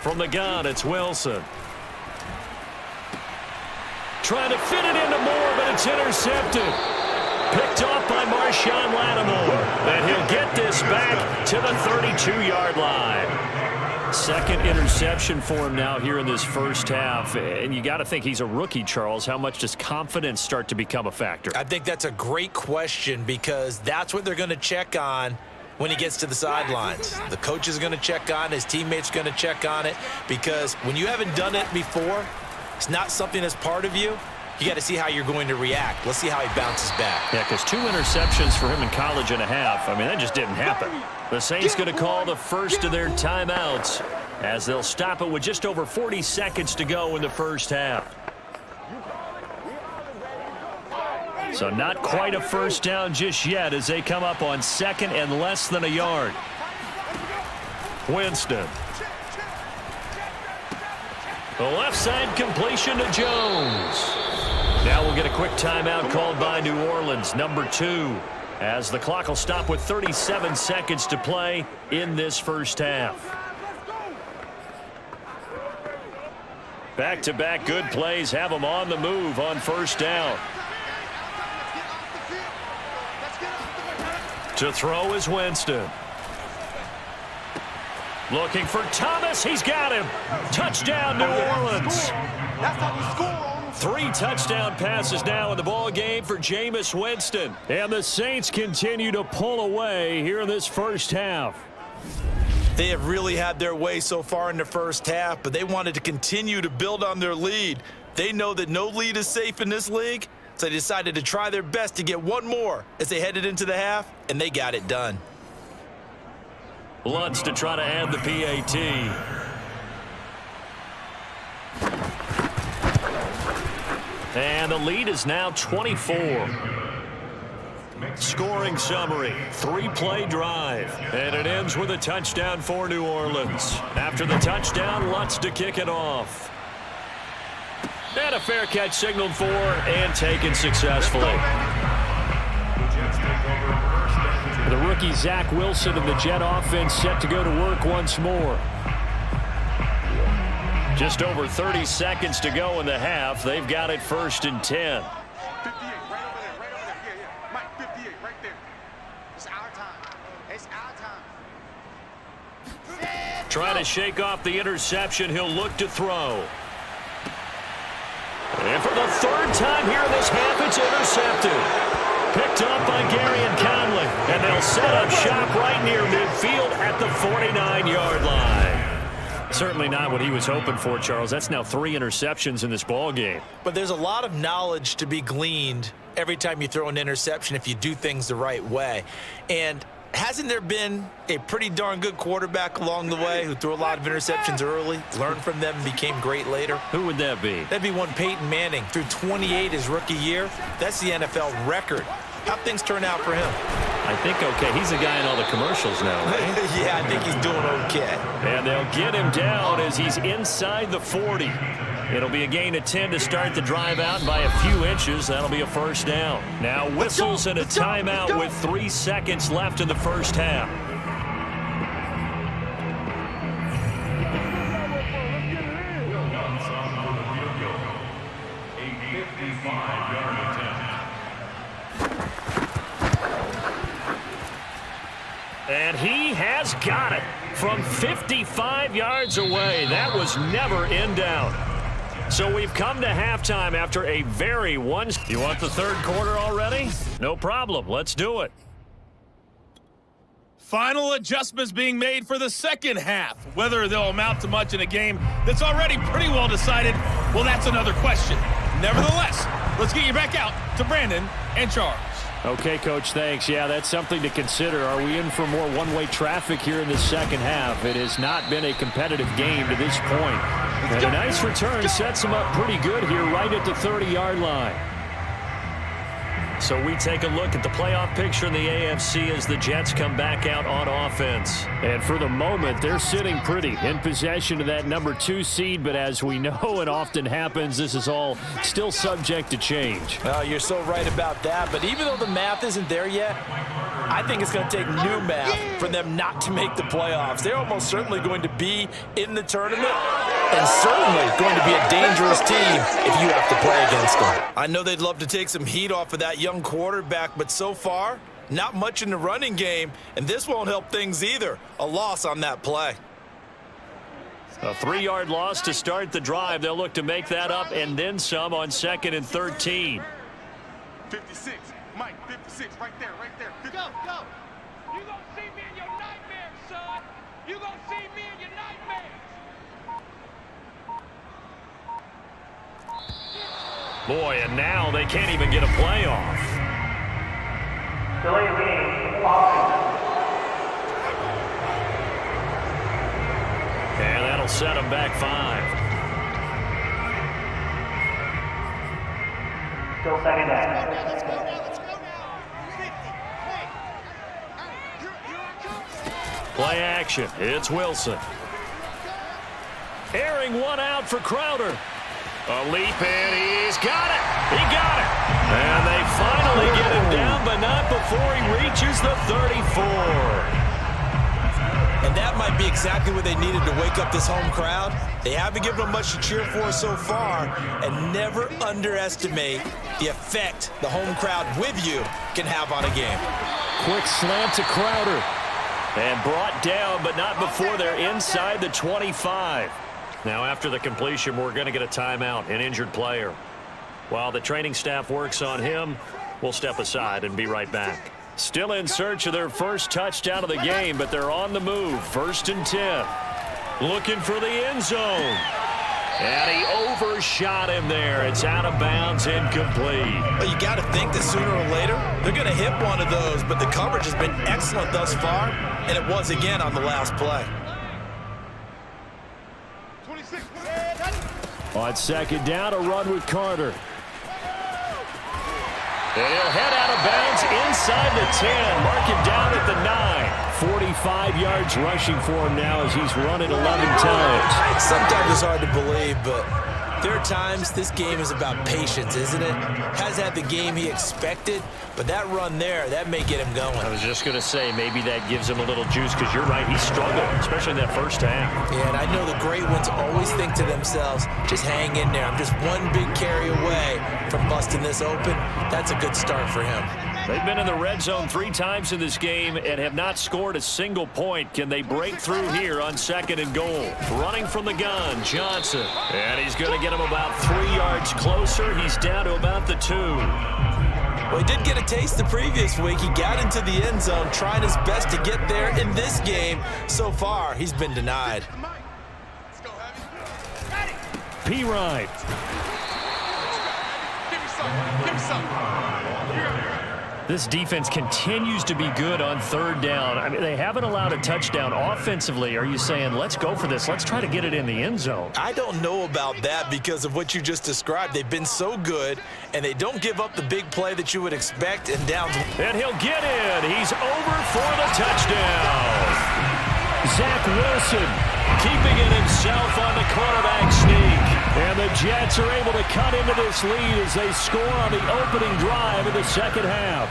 From the gun, it's Wilson. Trying to fit it into Moore, but it's intercepted. Picked off by Marshawn Lattimore. And he'll get this back to the 32-yard line. 2nd interception for him now here in this first half. And you got to think he's a rookie, Charles. How much does confidence start to become a factor? I think that's a great question because that's what they're going to check on when he gets to the sidelines. The coach is going to check on it. His teammates are going to check on it because when you haven't done it before, it's not something that's part of you. You got to see how you're going to react. Let's see how he bounces back. Yeah, because 2 interceptions for him in college and a half. I mean, that just didn't happen. The Saints going to call the first of their timeouts as they'll stop it with just over 40 seconds to go in the first half. So not quite a first down just yet as they come up on 2nd and less than a yard. Winston. The left side completion to Jones. Now we'll get a quick timeout called by New Orleans, number 2, as the clock will stop with 37 seconds to play in this first half. Back-to-back good plays have them on the move on first down. To throw is Winston. Looking for Thomas. He's got him. Touchdown, New Orleans. That's how you score on them. 3 touchdown passes now in the ball game for Jameis Winston. And the Saints continue to pull away here in this first half. They have really had their way so far in the first half, but they wanted to continue to build on their lead. They know that no lead is safe in this league, so they decided to try their best to get one more as they headed into the half, and they got it done. Lutz to try to add the PAT. And the lead is now 24. Scoring summary, 3-play drive. And it ends with a touchdown for New Orleans. After the touchdown, Lutz to kick it off. And a fair catch signaled for and taken successfully. The rookie Zach Wilson and the Jet offense set to go to work once more. Just over 30 seconds to go in the half. They've got it 1st and 10. 58, right over there. Yeah. Mike, 58, right there. It's our time. It's our time. Trying to shake off the interception. He'll look to throw. And for the 3rd time here in this half, it's intercepted. Picked up by Gary and Conley. And they'll set up shop right near midfield at the 49-yard line. Certainly not what he was hoping for, Charles. That's now 3 interceptions in this ball game. But there's a lot of knowledge to be gleaned every time you throw an interception if you do things the right way. And hasn't there been a pretty darn good quarterback along the way who threw a lot of interceptions early, learned from them, and became great later? Who would that be? That'd be one Peyton Manning. Threw 28 his rookie year. That's the NFL record. How'd things turn out for him? I think okay. He's a guy in all the commercials now, right? Yeah, I think he's doing okay. And they'll get him down as he's inside the 40. It'll be a gain of 10 to start the drive out by a few inches. That'll be a first down. Now whistles and a timeout with 3 seconds left in the first half. And he has got it from 55 yards away. That was never in doubt. So we've come to halftime after a very one. You want the third quarter already? No problem. Let's do it. Final adjustments being made for the second half. Whether they'll amount to much in a game that's already pretty well decided, well, that's another question. Nevertheless, let's get you back out to Brandon and Charles. Okay, Coach, thanks. Yeah, that's something to consider. Are we in for more one-way traffic here in the second half? It has not been a competitive game to this point. And a nice return sets them up pretty good here right at the 30-yard line. So we take a look at the playoff picture in the AFC as the Jets come back out on offense. And for the moment, they're sitting pretty in possession of that number 2 seed. But as we know, it often happens, this is all still subject to change. Oh, you're so right about that. But even though the math isn't there yet, I think it's going to take new math for them not to make the playoffs. They're almost certainly going to be in the tournament and certainly going to be a dangerous team if you have to play against them. I know they'd love to take some heat off of that young quarterback, but so far, not much in the running game, and this won't help things either. A loss on that play. A 3-yard loss to start the drive. They'll look to make that up and then some on 2nd and 13. 56. Mike, 56. Right there, right there. Go, go. You gonna see me in your nightmares, son. You gonna see me in your nightmares. Boy, and now they can't even get a playoff. And that'll set them back 5. Still second down. Let's go now, let's go now. 50. Hey. Play action. It's Wilson. Airing one out for Crowder. A leap, and he's got it. He got it. And they finally get him down, but not before he reaches the 34. And that might be exactly what they needed to wake up this home crowd. They haven't given them much to cheer for so far, and never underestimate the effect the home crowd with you can have on a game. Quick slant to Crowder. And brought down, but not before they're inside the 25. Now, after the completion, we're going to get a timeout, an injured player. While the training staff works on him, we'll step aside and be right back. Still in search of their first touchdown of the game, but they're on the move. 1st and 10. Looking for the end zone. And he overshot him there. It's out of bounds, incomplete. Well, you got to think that sooner or later, they're going to hit one of those, but the coverage has been excellent thus far, and it was again on the last play. 26. On 2nd down, a run with Carter. And he'll head out of bounds inside the 10. Mark him down at the 9. 45 yards rushing for him now as he's run it 11 times. Sometimes it's hard to believe, but there are times this game is about patience, isn't it? Has had the game he expected, but that run there, that may get him going. I was just going to say, maybe that gives him a little juice because you're right, he struggled, especially in that first half. Yeah, and I know the great ones always think to themselves, just hang in there. I'm just one big carry away from busting this open. That's a good start for him. They've been in the red zone 3 times in this game and have not scored a single point. Can they break through here on 2nd and goal? Running from the gun, Johnson. And he's going to get him about 3 yards closer. He's down to about the 2. Well, he did get a taste the previous week. He got into the end zone, trying his best to get there in this game. So far, he's been denied. Let's go, Heavy. P-Ride. Give me some. Give me some. This defense continues to be good on 3rd down. I mean, they haven't allowed a touchdown offensively. Are you saying, let's go for this? Let's try to get it in the end zone. I don't know about that because of what you just described. They've been so good, and they don't give up the big play that you would expect in downs. And he'll get in. He's over for the touchdown. Zach Wilson keeping it himself on the quarterback sneak. And the Jets are able to cut into this lead as they score on the opening drive of the second half.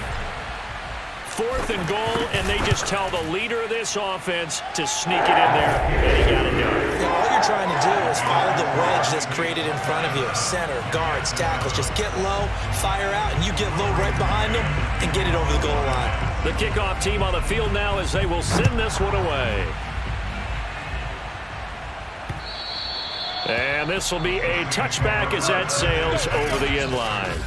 4th and goal, and they just tell the leader of this offense to sneak it in there, and he got it done. Yeah, all you're trying to do is follow the wedge that's created in front of you. Center, guards, tackles, just get low, fire out, and you get low right behind them and get it over the goal line. The kickoff team on the field now as they will send this one away. And this will be a touchback as that sails over the end line.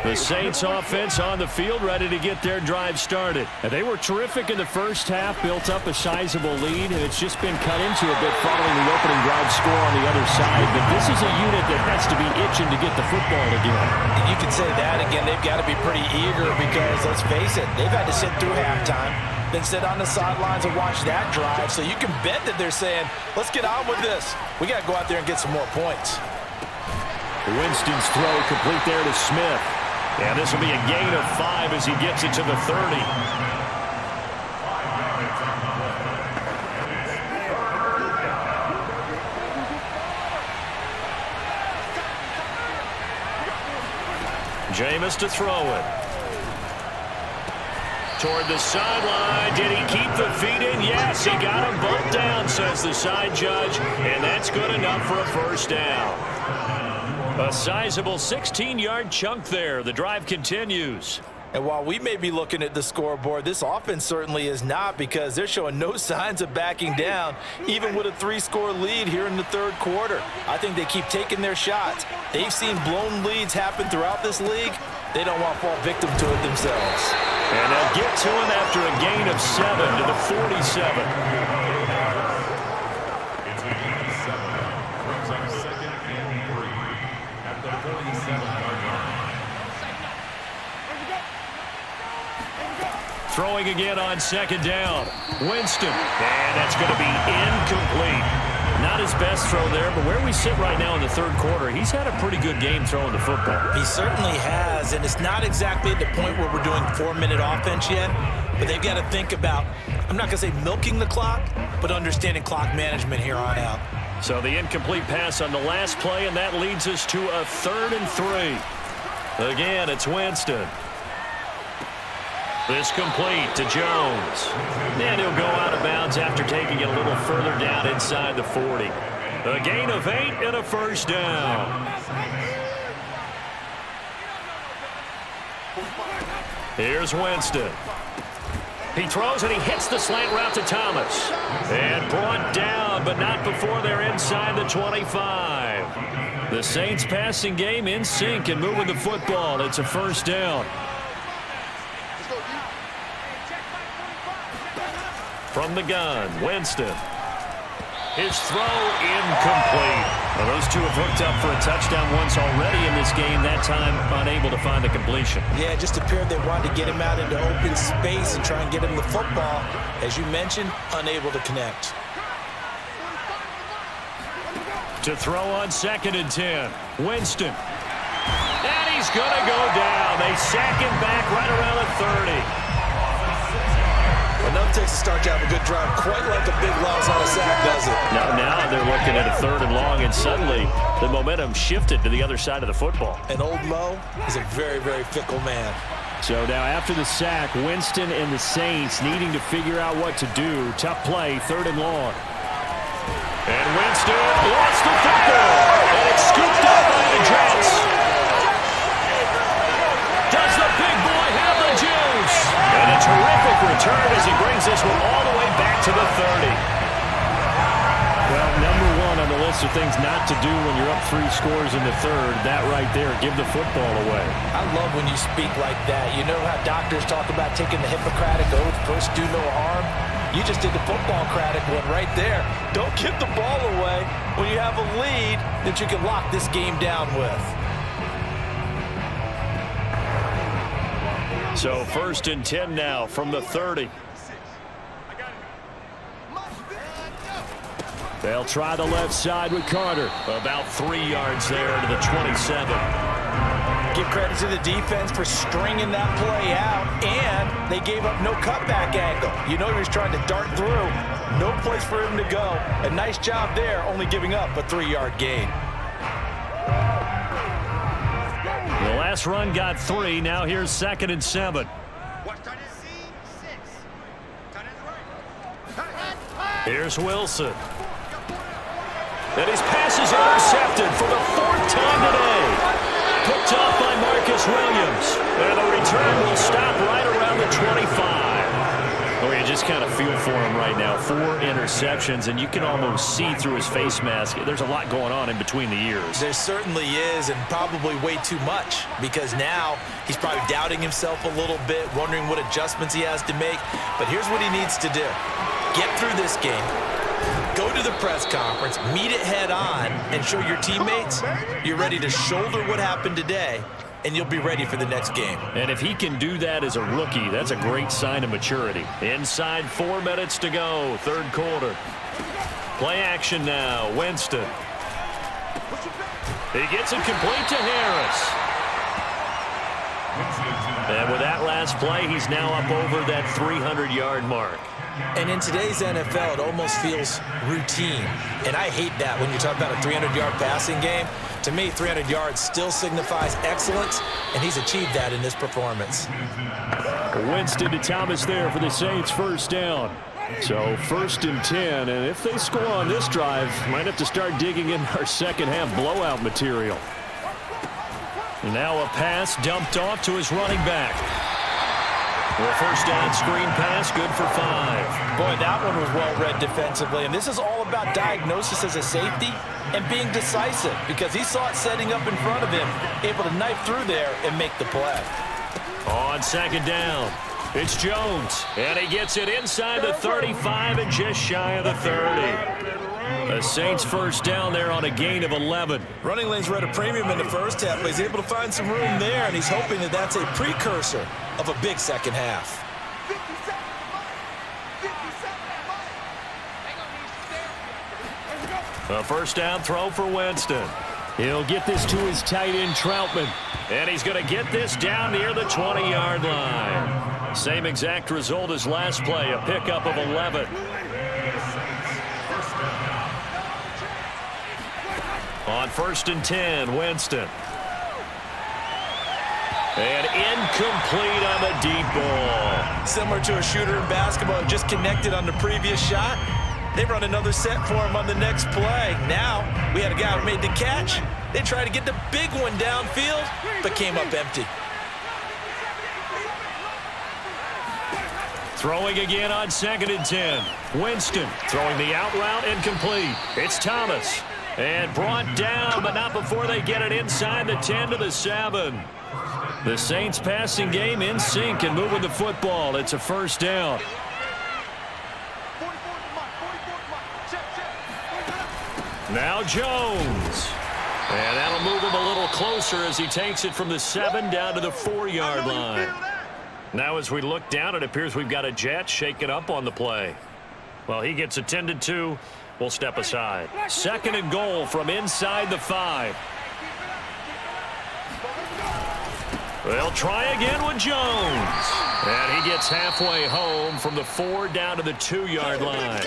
The Saints offense on the field, ready to get their drive started. And they were terrific in the first half, built up a sizable lead, and it's just been cut into a bit following the opening drive score on the other side. But this is a unit that has to be itching to get the football again. You can say that again. They've got to be pretty eager because, let's face it, they've had to sit through halftime, then sit on the sidelines and watch that drive. So you can bet that they're saying, let's get on with this. We got to go out there and get some more points. Winston's throw complete there to Smith. And this will be a gain of 5 as he gets it to the 30. Jameis to throw it. Toward the sideline. Did he keep the feet in? Yes, he got him bumped down, says the side judge. And that's good enough for a first down. A sizable 16-yard chunk there. The drive continues. And while we may be looking at the scoreboard, this offense certainly is not, because they're showing no signs of backing down, even with a 3-score lead here in the third quarter. I think they keep taking their shots. They've seen blown leads happen throughout this league. They don't want to fall victim to it themselves. And they'll get to him after a gain of 7 to the 47. Throwing again on second down. Winston. And that's going to be incomplete. Not his best throw there, but where we sit right now in the third quarter, he's had a pretty good game throwing the football. He certainly has, and it's not exactly at the point where we're doing 4-minute offense yet, but they've got to think about, I'm not going to say milking the clock, but understanding clock management here on out. So the incomplete pass on the last play, and that leads us to a 3rd and 3. Again, it's Winston. This complete to Jones. And he'll go out of bounds after taking it a little further down inside the 40. A gain of 8 and a first down. Here's Winston. He throws and he hits the slant route to Thomas. And brought down, but not before they're inside the 25. The Saints passing game in sync and moving the football. It's a first down. From the gun, Winston. His throw incomplete. Well, those two have hooked up for a touchdown once already in this game, that time unable to find the completion. Yeah, it just appeared they wanted to get him out into open space and try and get him the football. As you mentioned, unable to connect. To throw on 2nd and 10, Winston. And he's going to go down. They sack him back right around the 30. Enough takes to start to have a good drive, quite like a big loss on a sack, does it? Now they're looking at a 3rd and long, and suddenly the momentum shifted to the other side of the football. And old Mo is a very, very fickle man. So now after the sack, Winston and the Saints needing to figure out what to do. Tough play, 3rd and long. And Winston lost the football, and it's scooped up by the Jets. Does the big boy have the juice? And a terrific return as he brings this one all the way back to the 30. Well, number 1 on the list of things not to do when you're up 3 scores in the third, that right there, give the football away. I love when you speak like that. You know how doctors talk about taking the Hippocratic oath, first do no harm? You just did the football-cratic one right there. Don't give the ball away when you have a lead that you can lock this game down with. So 1st and 10 now from the 30. They'll try the left side with Carter. About 3 yards there to the 27. Give credit to the defense for stringing that play out, and they gave up no cutback angle. You know he was trying to dart through. No place for him to go. A nice job there, only giving up a 3-yard gain. The last run got 3. Now here's 2nd and 7. Here's Wilson. And his pass is intercepted for the 4th time today. Picked off by Marcus Williams. And the return will stop right around the 25. Oh, you just kind of feel for him right now. 4 interceptions, and you can almost see through his face mask. There's a lot going on in between the ears. There certainly is, and probably way too much, because now he's probably doubting himself a little bit, wondering what adjustments he has to make. But here's what he needs to do. Get through this game, go to the press conference, meet it head on, and show your teammates you're ready to shoulder what happened today, and you'll be ready for the next game. And if he can do that as a rookie, that's a great sign of maturity. Inside 4 minutes to go, 3rd quarter. Play action now, Winston. He gets it complete to Harris. And with that last play, he's now up over that 300-yard mark. And in today's NFL, it almost feels routine. And I hate that when you talk about a 300-yard passing game. To me, 300 yards still signifies excellence, and he's achieved that in this performance. Winston to Thomas there for the Saints' 1st down. So 1st and 10, and if they score on this drive, might have to start digging in our second-half blowout material. And now a pass dumped off to his running back. The 1st down screen pass, good for 5. Boy, that one was well read defensively, and this is all about diagnosis as a safety and being decisive, because he saw it setting up in front of him, able to knife through there and make the play. On 2nd down, it's Jones, and he gets it inside the 35 and just shy of the 30. The Saints' 1st down there on a gain of 11. Running lanes were at a premium in the first half, but he's able to find some room there, and he's hoping that that's a precursor of a big second half. A 1st down throw for Winston. He'll get this to his tight end, Troutman. And he's going to get this down near the 20-yard line. Same exact result as last play, a pickup of 11. On 1st and 10, Winston. And incomplete on the deep ball. Similar to a shooter in basketball, just connected on the previous shot. They run another set for him on the next play. Now, we had a guy who made the catch. They tried to get the big one downfield, but came up empty. Throwing again on 2nd and 10. Winston throwing the out route incomplete. It's Thomas. And brought down, but not before they get it inside the 10 to the 7. The Saints passing game in sync and moving the football. It's a 1st down. Now Jones. And that'll move him a little closer as he takes it from the 7 down to the 4-yard line. Now as we look down, it appears we've got a jet shaken up on the play. Well, he gets attended to. We'll step aside. 2nd and goal from inside the 5. They'll try again with Jones. And he gets halfway home from the 4 down to the 2-yard line.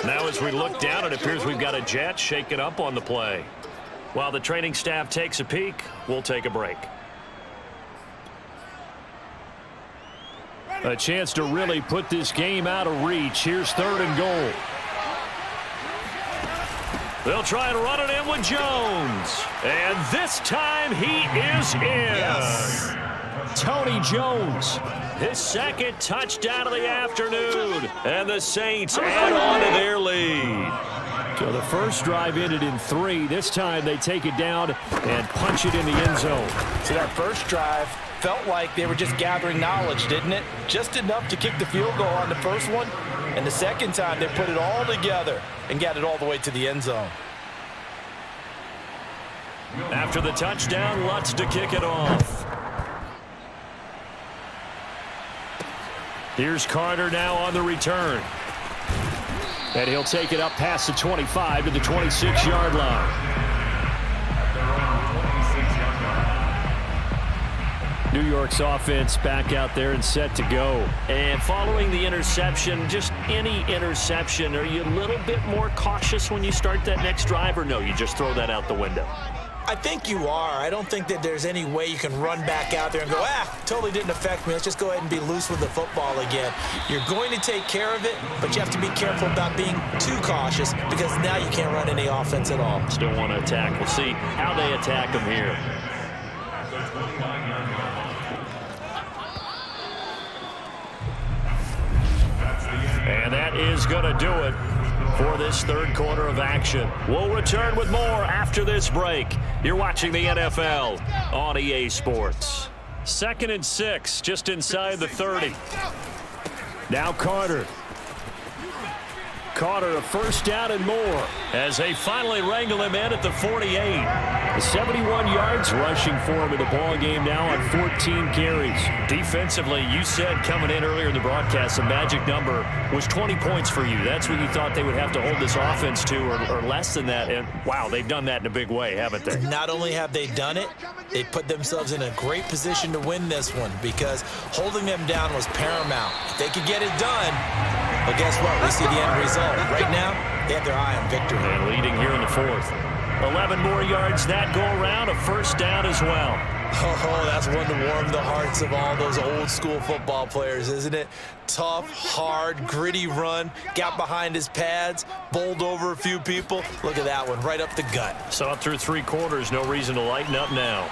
Now as we look down, it appears we've got a jet shaken up on the play. While the training staff takes a peek, we'll take a break. A chance to really put this game out of reach. Here's 3rd and goal. They'll try and run it in with Jones. And this time he is in. Yes. Tony Jones, his 2nd touchdown of the afternoon. And the Saints add on to their lead. So the first drive ended in 3. This time they take it down and punch it in the end zone. So that first drive felt like they were just gathering knowledge, didn't it? Just enough to kick the field goal on the first one. And the second time they put it all together and got it all the way to the end zone. After the touchdown, Lutz to kick it off. Here's Carter now on the return. And he'll take it up past the 25 to the 26-yard line. New York's offense back out there and set to go. And following the interception, just any interception, are you a little bit more cautious when you start that next drive, or no, you just throw that out the window? I think you are. I don't think that there's any way you can run back out there and go, totally didn't affect me. Let's just go ahead and be loose with the football again. You're going to take care of it, but you have to be careful about being too cautious because now you can't run any offense at all. Still want to attack. We'll see how they attack them here. And that is going to do it for this third quarter of action. We'll return with more after this break. You're watching the NFL on EA Sports. 2nd and 6, just inside the 30. Now Carter. Carter, a first down and more as they finally wrangle him in at the 48. 71 yards rushing for him in the ball game now on 14 carries. Defensively, you said coming in earlier in the broadcast, the magic number was 20 points for you. That's what you thought they would have to hold this offense to or less than that. And, wow, they've done that in a big way, haven't they? Not only have they done it, they put themselves in a great position to win this one because holding them down was paramount. If they could get it done, well, guess what? We see the end result. Right now, they have their eye on victory. And leading here in the 4th. 11 more yards that go around, a first down as well. Oh, that's one to warm the hearts of all those old school football players, isn't it? Tough, hard, gritty run, got behind his pads, bowled over a few people. Look at that one, right up the gut. Saw it through 3 quarters, no reason to lighten up now.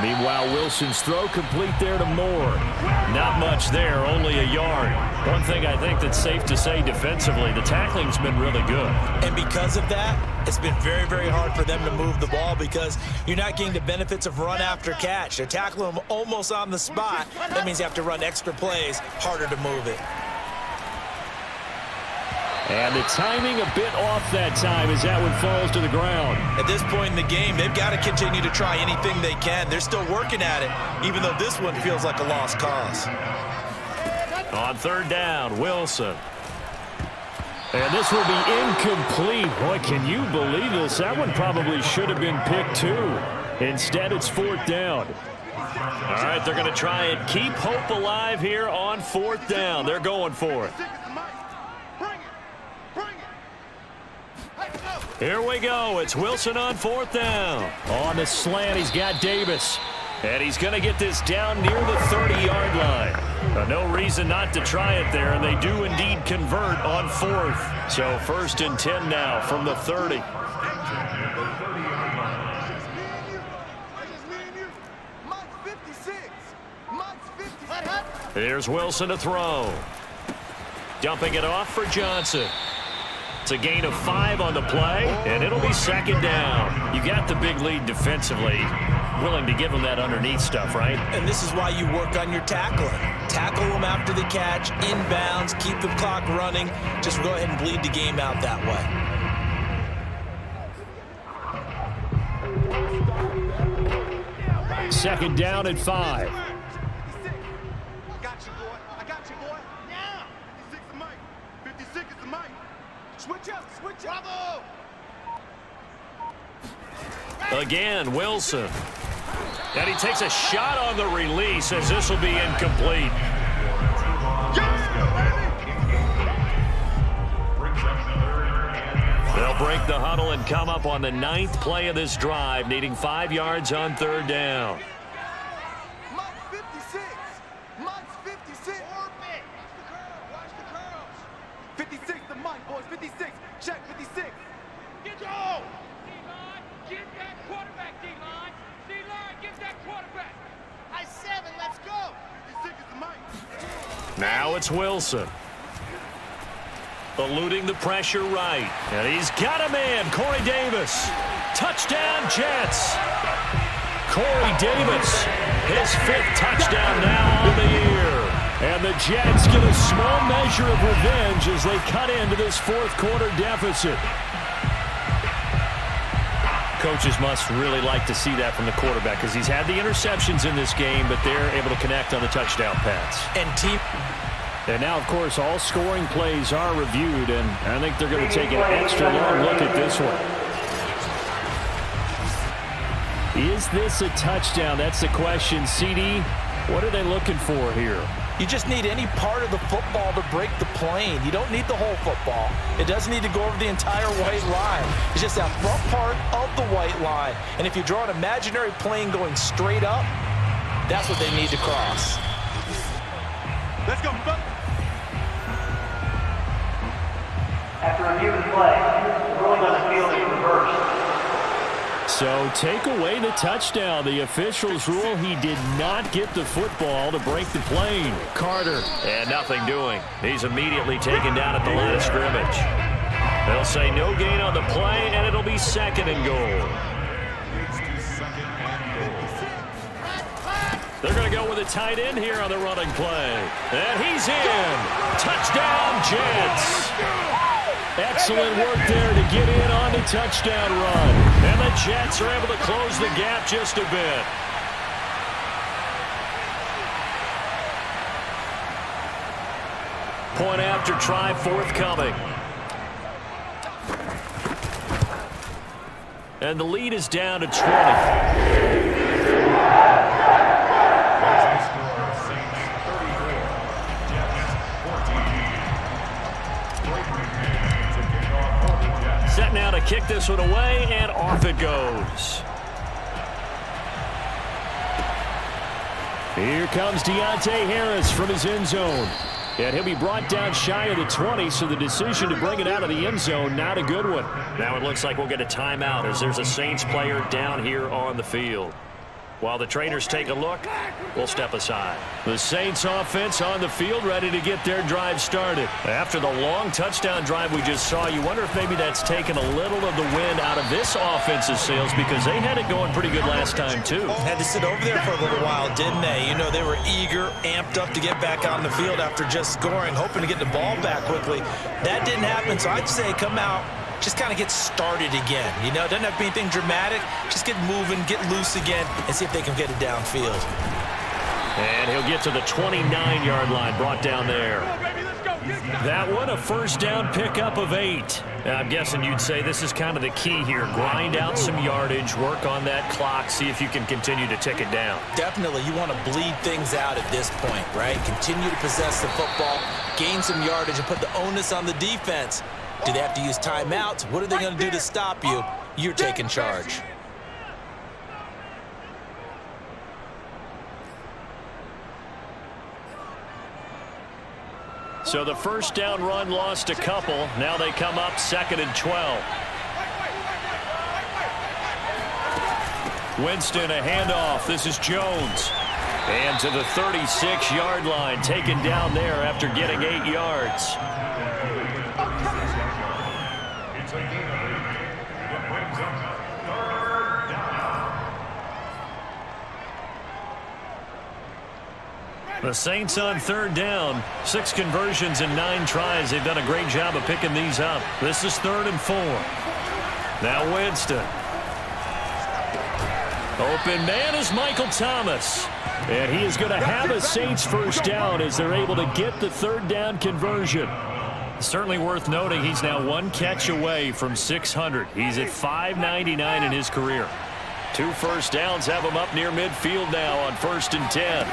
Meanwhile, Wilson's throw complete there to Moore. Not much there, only a yard. One thing I think that's safe to say defensively, the tackling's been really good. And because of that, it's been very, very hard for them to move the ball because you're not getting the benefits of run after catch. They're tackling them almost on the spot. That means you have to run extra plays, harder to move it. And the timing a bit off that time as that one falls to the ground. At this point in the game, they've got to continue to try anything they can. They're still working at it, even though this one feels like a lost cause. On 3rd down, Wilson. And this will be incomplete. Boy, can you believe this? That one probably should have been picked too. Instead, it's 4th down. All right, they're going to try and keep hope alive here on 4th down. They're going for it. Here we go. It's Wilson on 4th down. On the slant, he's got Davis. And he's going to get this down near the 30-yard line. No reason not to try it there, and they do indeed convert on 4th. So 1st and 10 now from the 30. Here's Wilson to throw. Dumping it off for Johnson. It's a gain of 5 on the play, and it'll be 2nd down. You got the big lead defensively. Willing to give them that underneath stuff, right? And this is why you work on your tackling. Tackle them after the catch, inbounds, keep the clock running. Just go ahead and bleed the game out that way. 2nd down at 5. Switch up. Bravo! Again, Wilson. And he takes a shot on the release as this will be incomplete. They'll break the huddle and come up on the 9th play of this drive, needing 5 yards on 3rd down. 56, the mic, boys. 56. Check 56. Get go! D-line, get that quarterback, D-line. D-line, get that quarterback. High 7, let's go. 56 is the mic. Now it's Wilson. Eluding the pressure right. And he's got a man, Corey Davis. Touchdown, Jets. Corey Davis, his 5th touchdown now on the year. And the Jets get a small measure of revenge as they cut into this 4th quarter deficit. Coaches must really like to see that from the quarterback because he's had the interceptions in this game, but they're able to connect on the touchdown pass. And now, of course, all scoring plays are reviewed, and I think they're going to take an extra long look at this one. Is this a touchdown? That's the question. CD, what are they looking for here? You just need any part of the football to break the plane. You don't need the whole football. It doesn't need to go over the entire white line. It's just that front part of the white line. And if you draw an imaginary plane going straight up, that's what they need to cross. Let's go. After review of the play, the ruling on the field is reversed. So take away the touchdown. The officials rule he did not get the football to break the plane. Carter, and nothing doing. He's immediately taken down at the line of scrimmage. They'll say no gain on the play, and it'll be 2nd and goal. They're going to go with a tight end here on the running play. And he's in. Touchdown, Jets. Excellent work there to get in on the touchdown run. And the Jets are able to close the gap just a bit. Point after try forthcoming. And the lead is down to 20. Set now to kick this one away, and off it goes. Here comes Deontay Harris from his end zone. And he'll be brought down shy of the 20, so the decision to bring it out of the end zone, not a good one. Now it looks like we'll get a timeout as there's a Saints player down here on the field. While the trainers take a look, we'll step aside. The Saints offense on the field ready to get their drive started. After the long touchdown drive we just saw, you wonder if maybe that's taken a little of the wind out of this offense's sails because they had it going pretty good last time too. Had to sit over there for a little while, didn't they? You know, they were eager, amped up to get back out on the field after just scoring, hoping to get the ball back quickly. That didn't happen, so I'd say come out, just kind of get started again. You know, it doesn't have to be anything dramatic. Just get moving, get loose again, and see if they can get it downfield. And he'll get to the 29-yard line, brought down there. That one, a first down pickup of 8. Now, I'm guessing you'd say this is kind of the key here. Grind out some yardage, work on that clock, see if you can continue to tick it down. Definitely, you want to bleed things out at this point, right? Continue to possess the football, gain some yardage, and put the onus on the defense. Do they have to use timeouts? What are they going to do to stop you? You're taking charge. So the first down run lost a couple. Now they come up 2nd and 12. Winston, a handoff. This is Jones. And to the 36-yard line, taken down there after getting 8 yards. The Saints on 3rd down. 6 conversions and 9 tries. They've done a great job of picking these up. This is 3rd and 4. Now Winston. Open man is Michael Thomas. And he is going to have a Saints first down as they're able to get the 3rd down conversion. Certainly worth noting he's now 1 catch away from 600. He's at 599 in his career. 2 first downs have him up near midfield now on 1st and 10.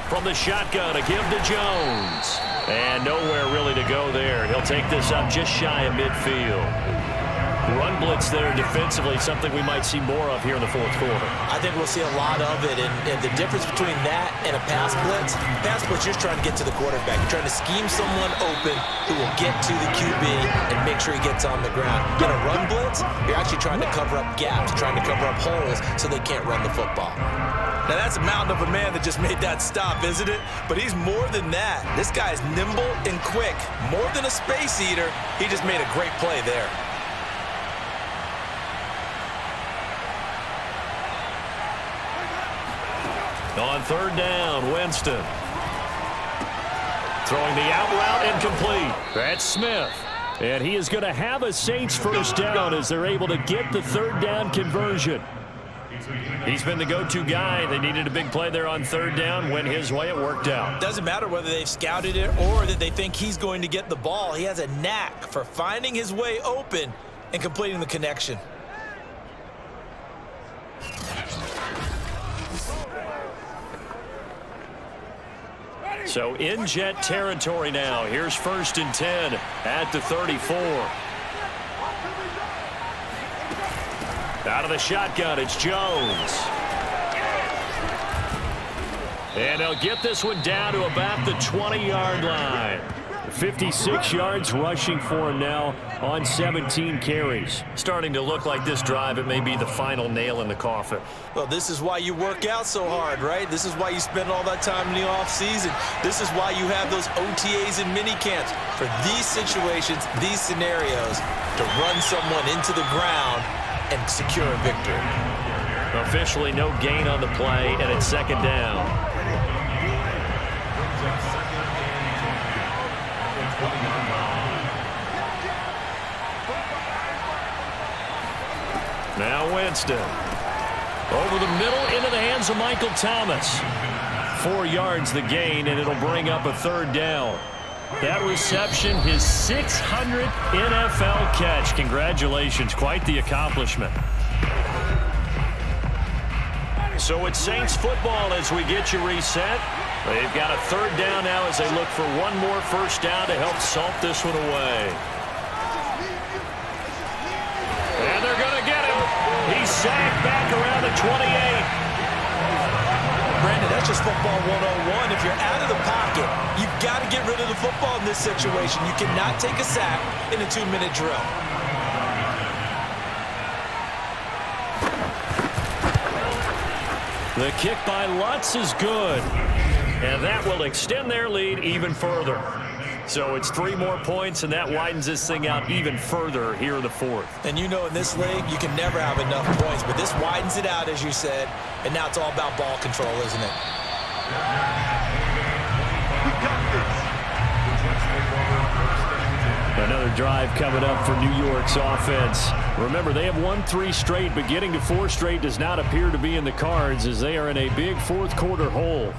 From the shotgun, a give to Jones. And nowhere really to go there. He'll take this up just shy of midfield. Run blitz there defensively, something we might see more of here in the 4th quarter. I think we'll see a lot of it, and the difference between that and a pass blitz, you're just trying to get to the quarterback. You're trying to scheme someone open who will get to the QB and make sure he gets on the ground. In a run blitz, you're actually trying to cover up gaps, trying to cover up holes so they can't run the football. Now, that's a mountain of a man that just made that stop, isn't it? But he's more than that. This guy's nimble and quick. More than a space eater, he just made a great play there. On 3rd down, Winston. Throwing the out route incomplete. That's Smith. And he is going to have a Saints first down as they're able to get the 3rd down conversion. He's been the go-to guy. They needed a big play there on 3rd down. Went his way, it worked out. Doesn't matter whether they've scouted it or that they think he's going to get the ball. He has a knack for finding his way open and completing the connection. So in Jet territory now. Here's 1st and 10 at the 34. Out of the shotgun, it's Jones. And they'll get this one down to about the 20-yard line. 56 yards rushing for him now on 17 carries. Starting to look like this drive, it may be the final nail in the coffin. Well, this is why you work out so hard, right? This is why you spend all that time in the offseason. This is why you have those OTAs and mini camps for these situations, these scenarios, to run someone into the ground and secure a victory. Officially no gain on the play, and it's 2nd down. Now Winston. Over the middle into the hands of Michael Thomas. 4 yards the gain, and it'll bring up a 3rd down. That reception, his 600th NFL catch. Congratulations, quite the accomplishment. So it's Saints football as we get you reset. They've got a 3rd down now as they look for one more 1st down to help salt this one away. And they're going to get him. He's sacked back around the 28. Brandon, that's just football 101. If you're out of the pocket, you've got to get rid of the football in this situation. You cannot take a sack in a 2-minute drill. The kick by Lutz is good. And that will extend their lead even further. So it's 3 more points, and that widens this thing out even further here in the 4th. And you know in this league, you can never have enough points. But this widens it out, as you said. And now it's all about ball control, isn't it? Another drive coming up for New York's offense. Remember, they have won 3 straight, but getting to 4 straight does not appear to be in the cards as they are in a big 4th quarter hole.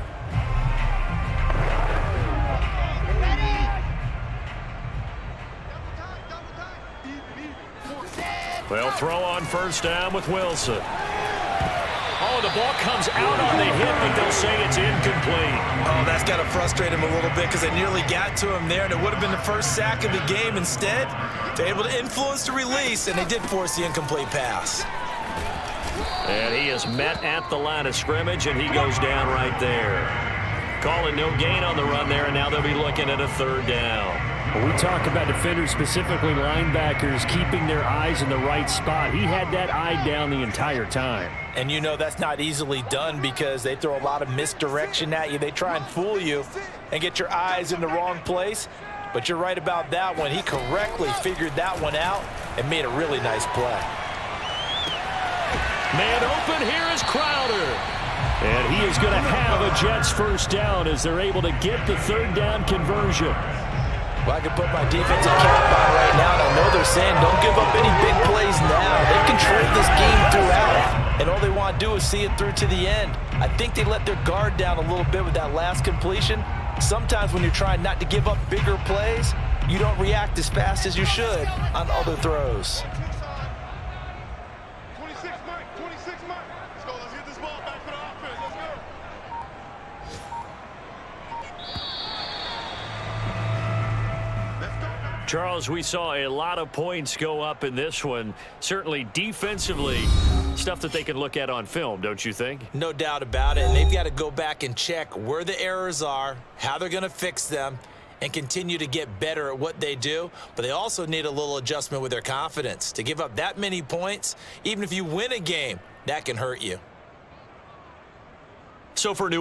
They'll throw on 1st down with Wilson. Oh, the ball comes out on the hit, but they'll say it's incomplete. Oh, that's got to frustrate him a little bit because they nearly got to him there, and it would have been the 1st sack of the game. Instead, they're able to influence the release, and they did force the incomplete pass. And he is met at the line of scrimmage, and he goes down right there. Calling no gain on the run there, and now they'll be looking at a 3rd down. When we talk about defenders, specifically linebackers, keeping their eyes in the right spot, he had that eye down the entire time. And you know that's not easily done because they throw a lot of misdirection at you. They try and fool you and get your eyes in the wrong place. But you're right about that one. He correctly figured that one out and made a really nice play. Man open, here is Crowder. And he is going to have a Jets 1st down as they're able to get the 3rd down conversion. Well, I can put my defensive cap on right now, and I know they're saying don't give up any big plays now. They've controlled this game throughout, and all they want to do is see it through to the end. I think they let their guard down a little bit with that last completion. Sometimes when you're trying not to give up bigger plays, you don't react as fast as you should on other throws. 26, Mike. 26, Mike. Let's go. Let's get this ball back for the offense. Let's go. Charles, we saw a lot of points go up in this one. Certainly defensively, stuff that they can look at on film, don't you think? No doubt about it. And they've got to go back and check where the errors are, how they're going to fix them, and continue to get better at what they do. But they also need a little adjustment with their confidence. To give up that many points, even if you win a game, that can hurt you. So for New